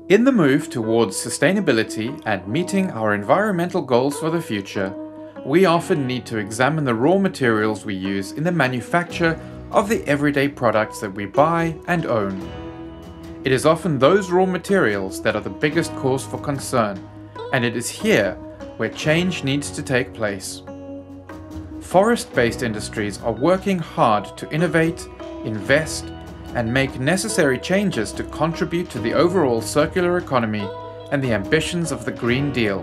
In the move towards sustainability and meeting our environmental goals for the future, we often need to examine the raw materials we use in the manufacture of the everyday products that we buy and own. It is often those raw materials that are the biggest cause for concern, and it is here where change needs to take place. Forest-based industries are working hard to innovate, invest, and make necessary changes to contribute to the overall circular economy and the ambitions of the Green Deal.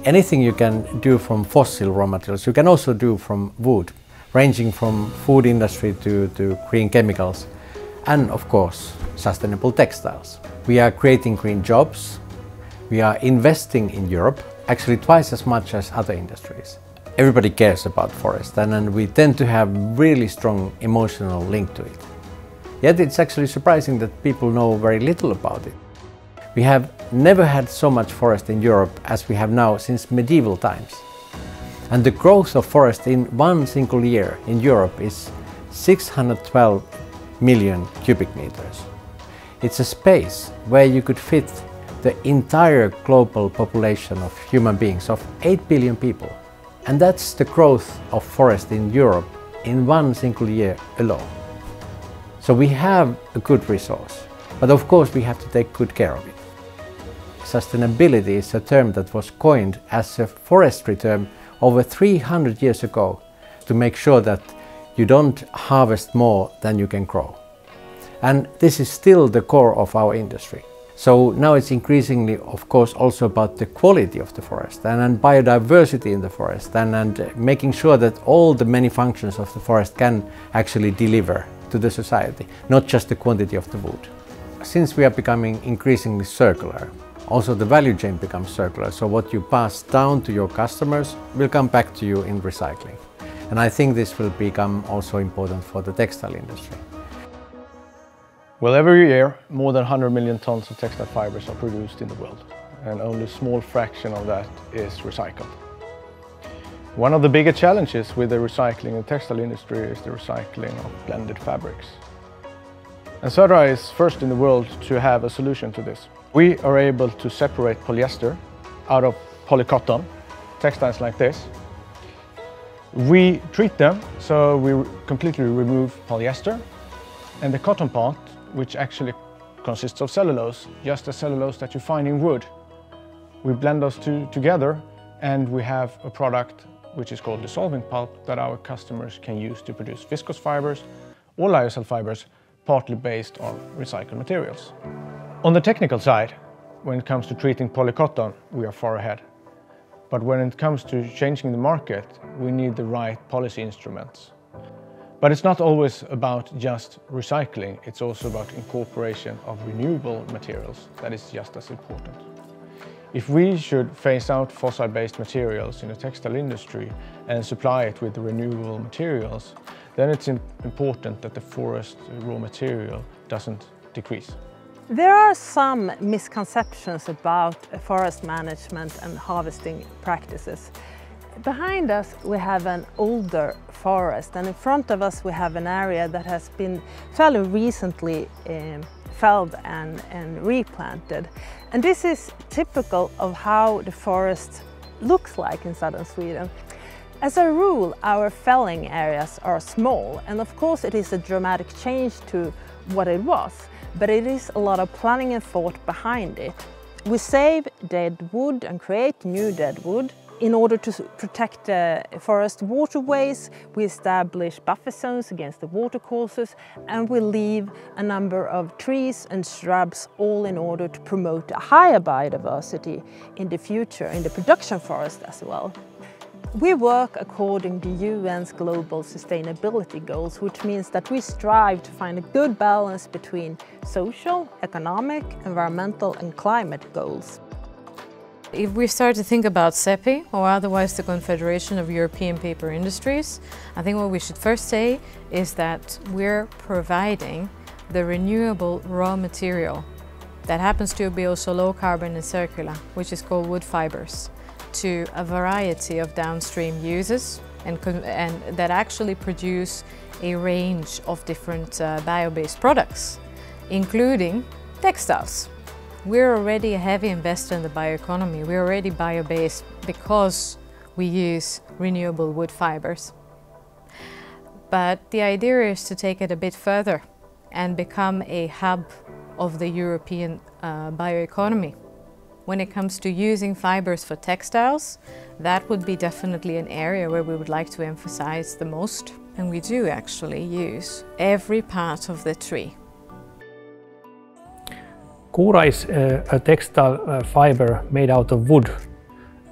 Anything you can do from fossil raw materials, you can also do from wood, ranging from food industry to green chemicals, and of course, sustainable textiles. We are creating green jobs. We are investing in Europe, actually twice as much as other industries. Everybody cares about forest, and we tend to have really strong emotional link to it. Yet it's actually surprising that people know very little about it. We have never had so much forest in Europe as we have now since medieval times. And the growth of forest in one single year in Europe is 612 million cubic meters. It's a space where you could fit the entire global population of human beings, of 8 billion people. And that's the growth of forest in Europe in one single year alone. So we have a good resource, but of course we have to take good care of it. Sustainability is a term that was coined as a forestry term over 300 years ago to make sure that you don't harvest more than you can grow. And this is still the core of our industry. So now it's increasingly, of course, also about the quality of the forest and biodiversity in the forest and making sure that all the many functions of the forest can actually deliver to the society, not just the quantity of the wood. Since we are becoming increasingly circular, also the value chain becomes circular, so what you pass down to your customers will come back to you in recycling. And I think this will become also important for the textile industry. Well, every year more than 100 million tons of textile fibers are produced in the world, and only a small fraction of that is recycled. One of the bigger challenges with the recycling in the textile industry is the recycling of blended fabrics. And Södra is first in the world to have a solution to this. We are able to separate polyester out of polycotton, textiles like this. We treat them, so we completely remove polyester, and the cotton part, which actually consists of cellulose, just the cellulose that you find in wood. We blend those two together, and we have a product which is called dissolving pulp that our customers can use to produce viscose fibers or lyocell fibers, partly based on recycled materials. On the technical side, when it comes to treating polycotton, we are far ahead. But when it comes to changing the market, we need the right policy instruments. But it's not always about just recycling, it's also about incorporation of renewable materials that is just as important. If we should phase out fossil-based materials in the textile industry and supply it with renewable materials, then it's important that the forest raw material doesn't decrease. There are some misconceptions about forest management and harvesting practices. Behind us we have an older forest, and in front of us we have an area that has been fairly recently felled and replanted. And this is typical of how the forest looks like in southern Sweden. As a rule, our felling areas are small, and of course it is a dramatic change to what it was, but it is a lot of planning and thought behind it. We save dead wood and create new dead wood. In order to protect the forest waterways, we establish buffer zones against the watercourses, and we leave a number of trees and shrubs, all in order to promote a higher biodiversity in the future, in the production forest as well. We work according to UN's global sustainability goals, which means that we strive to find a good balance between social, economic, environmental and climate goals. If we start to think about Cepi, or otherwise the Confederation of European Paper Industries, I think what we should first say is that we're providing the renewable raw material that happens to be also low carbon and circular, which is called wood fibers, to a variety of downstream users and that actually produce a range of different bio-based products, including textiles. We're already a heavy investor in the bioeconomy. We're already bio-based because we use renewable wood fibers. But the idea is to take it a bit further and become a hub of the European bioeconomy. When it comes to using fibers for textiles, that would be definitely an area where we would like to emphasize the most. And we do actually use every part of the tree. Kura is a textile fiber made out of wood,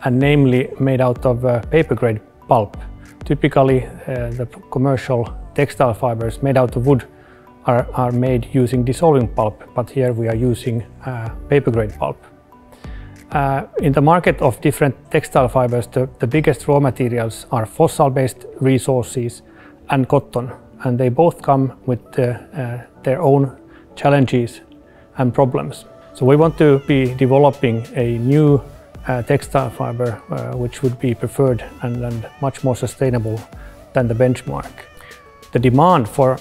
and namely made out of paper-grade pulp. Typically, the commercial textile fibers made out of wood are made using dissolving pulp, but here we are using paper-grade pulp. In the market of different textile fibers, the biggest raw materials are fossil-based resources and cotton, and they both come with their own challenges and problems. So we want to be developing a new textile fiber which would be preferred and much more sustainable than the benchmark. The demand for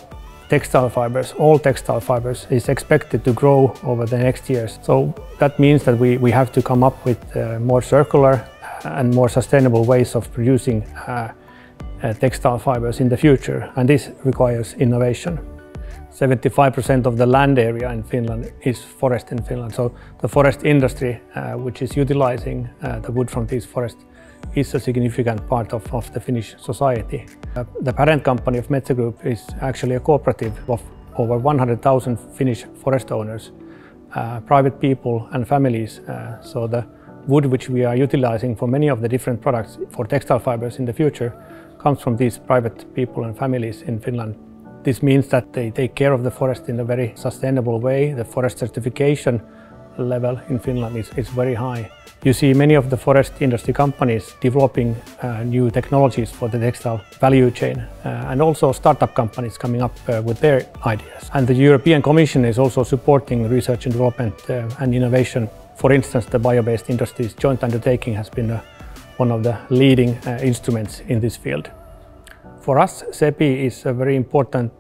textile fibers, all textile fibers, is expected to grow over the next years. So that means that we have to come up with more circular and more sustainable ways of producing textile fibers in the future, and this requires innovation. 75% of the land area in Finland is forest in Finland, so the forest industry, which is utilizing the wood from these forests, is a significant part of the Finnish society. The parent company of Metsa Group is actually a cooperative of over 100,000 Finnish forest owners, private people and families. So the wood which we are utilizing for many of the different products for textile fibers in the future comes from these private people and families in Finland. This means that they take care of the forest in a very sustainable way. The forest certification level in Finland is very high. You see many of the forest industry companies developing new technologies for the textile value chain, and also startup companies coming up with their ideas. And the European Commission is also supporting research and development and innovation. For instance, the bio-based industries joint undertaking has been one of the leading instruments in this field. For us, Cepi is a very important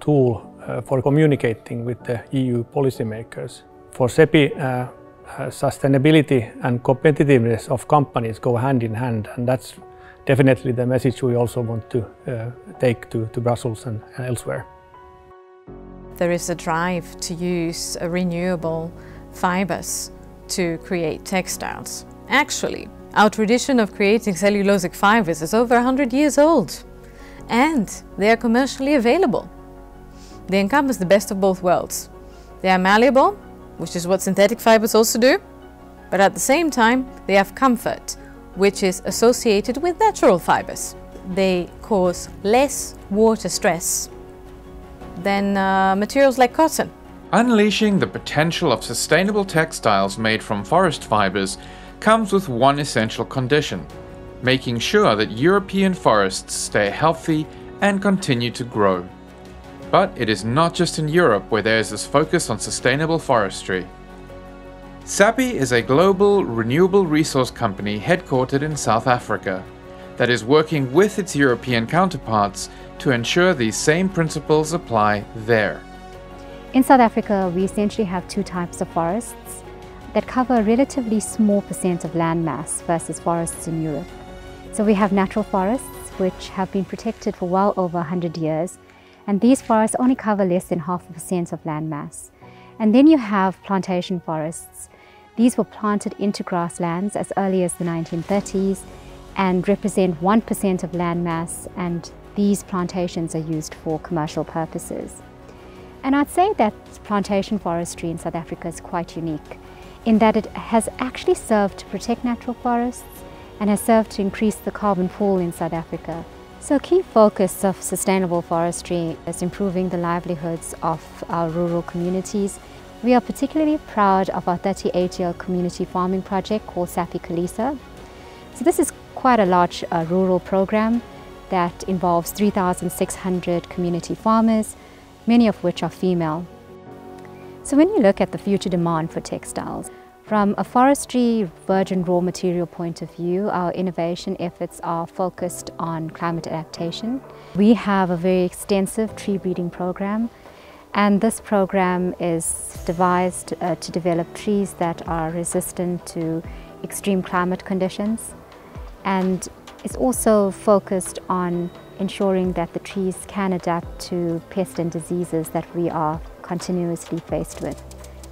tool for communicating with the EU policymakers. For Cepi, sustainability and competitiveness of companies go hand in hand, and that's definitely the message we also want to take to Brussels and elsewhere. There is a drive to use renewable fibers to create textiles. Actually, our tradition of creating cellulosic fibers is over 100 years old, and they are commercially available. They encompass the best of both worlds. They are malleable, which is what synthetic fibers also do, but at the same time they have comfort, which is associated with natural fibers. They cause less water stress than materials like cotton. Unleashing the potential of sustainable textiles made from forest fibers comes with one essential condition: making sure that European forests stay healthy and continue to grow. But it is not just in Europe where there is this focus on sustainable forestry. Sappi is a global renewable resource company headquartered in South Africa that is working with its European counterparts to ensure these same principles apply there. In South Africa, we essentially have two types of forests that cover a relatively small percent of land mass versus forests in Europe. So we have natural forests, which have been protected for well over 100 years, and these forests only cover less than 0.5% of land mass. And then you have plantation forests. These were planted into grasslands as early as the 1930s and represent 1% of land mass, and these plantations are used for commercial purposes. And I'd say that plantation forestry in South Africa is quite unique in that it has actually served to protect natural forests and has served to increase the carbon pool in South Africa. So a key focus of sustainable forestry is improving the livelihoods of our rural communities. We are particularly proud of our 38-year community farming project called Sappi. So this is quite a large rural program that involves 3,600 community farmers, many of which are female. So when you look at the future demand for textiles, from a forestry virgin raw material point of view, our innovation efforts are focused on climate adaptation. We have a very extensive tree breeding program, And this program is devised to develop trees that are resistant to extreme climate conditions, and is also focused on ensuring that the trees can adapt to pests and diseases that we are continuously faced with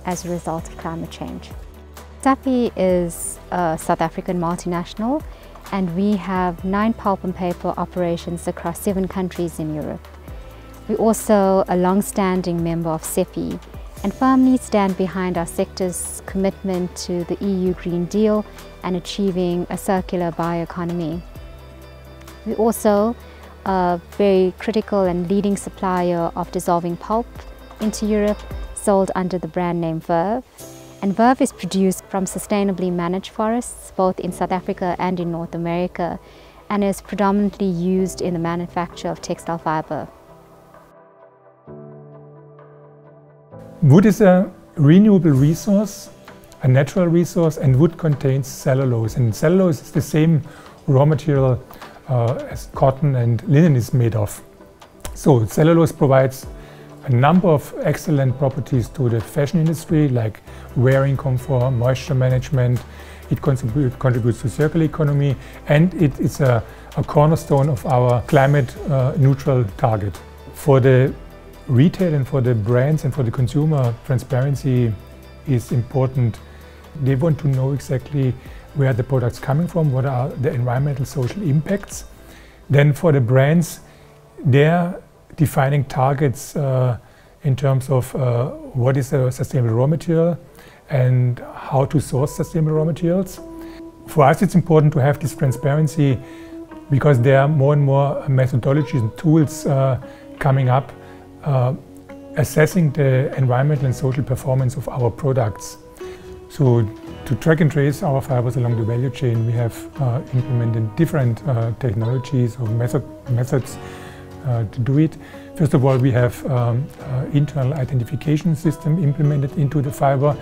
as a result of climate change. Sappi is a South African multinational, and we have 9 pulp and paper operations across 7 countries in Europe. We're also a long-standing member of Cepi and firmly stand behind our sector's commitment to the EU Green Deal and achieving a circular bioeconomy. We're also a very critical and leading supplier of dissolving pulp into Europe, sold under the brand name Verve. And Verve is produced from sustainably managed forests, both in South Africa and in North America, and is predominantly used in the manufacture of textile fiber. Wood is a renewable resource, a natural resource, and wood contains cellulose. And cellulose is the same raw material as cotton and linen is made of. So cellulose provides a number of excellent properties to the fashion industry, like wearing comfort, moisture management. It contributes to circular economy, and it is a cornerstone of our climate neutral target. For the retail and for the brands and for the consumer, transparency is important. They want to know exactly where the product's coming from, what are the environmental social impacts. Then for the brands, they're defining targets in terms of what is a sustainable raw material and how to source sustainable raw materials. For us, it's important to have this transparency because there are more and more methodologies and tools coming up assessing the environmental and social performance of our products. So to track and trace our fibers along the value chain, we have implemented different technologies or methods to do it. First of all, we have internal identification system implemented into the fiber.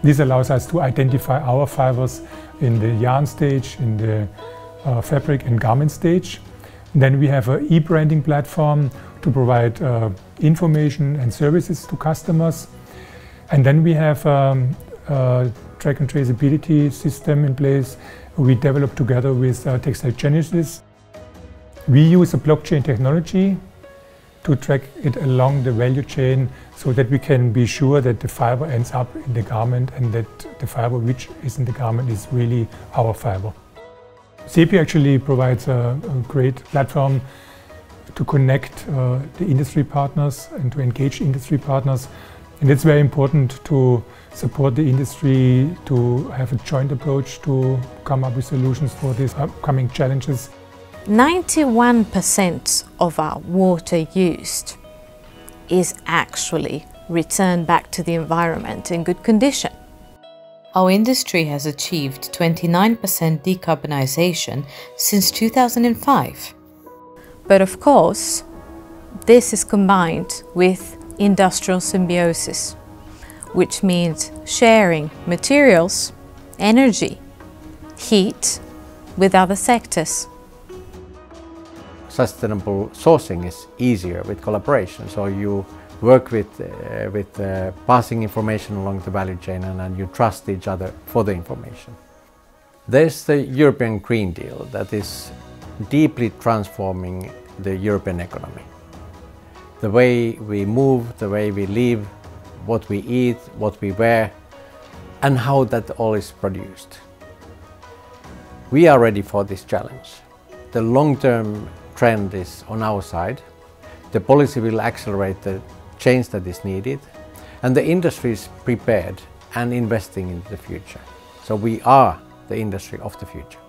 This allows us to identify our fibers in the yarn stage, in the fabric and garment stage. Then we have an e-branding platform to provide information and services to customers. And then we have track and traceability system in place we developed together with Textiles. We use a blockchain technology to track it along the value chain so that we can be sure that the fiber ends up in the garment and that the fiber which is in the garment is really our fiber. Cepi actually provides a great platform to connect the industry partners and to engage industry partners. And it's very important to support the industry, to have a joint approach to come up with solutions for these upcoming challenges. 91% of our water used is actually returned back to the environment in good condition. Our industry has achieved 29% decarbonization since 2005. But of course, this is combined with industrial symbiosis, which means sharing materials, energy, heat with other sectors. Sustainable sourcing is easier with collaboration, so you work with passing information along the value chain and you trust each other for the information. There's the European Green Deal that is deeply transforming the European economy. The way we move, the way we live, what we eat, what we wear, and how that all is produced. We are ready for this challenge. The long-term trend is on our side. The policy will accelerate the change that is needed, and the industry is prepared and investing in the future. So we are the industry of the future.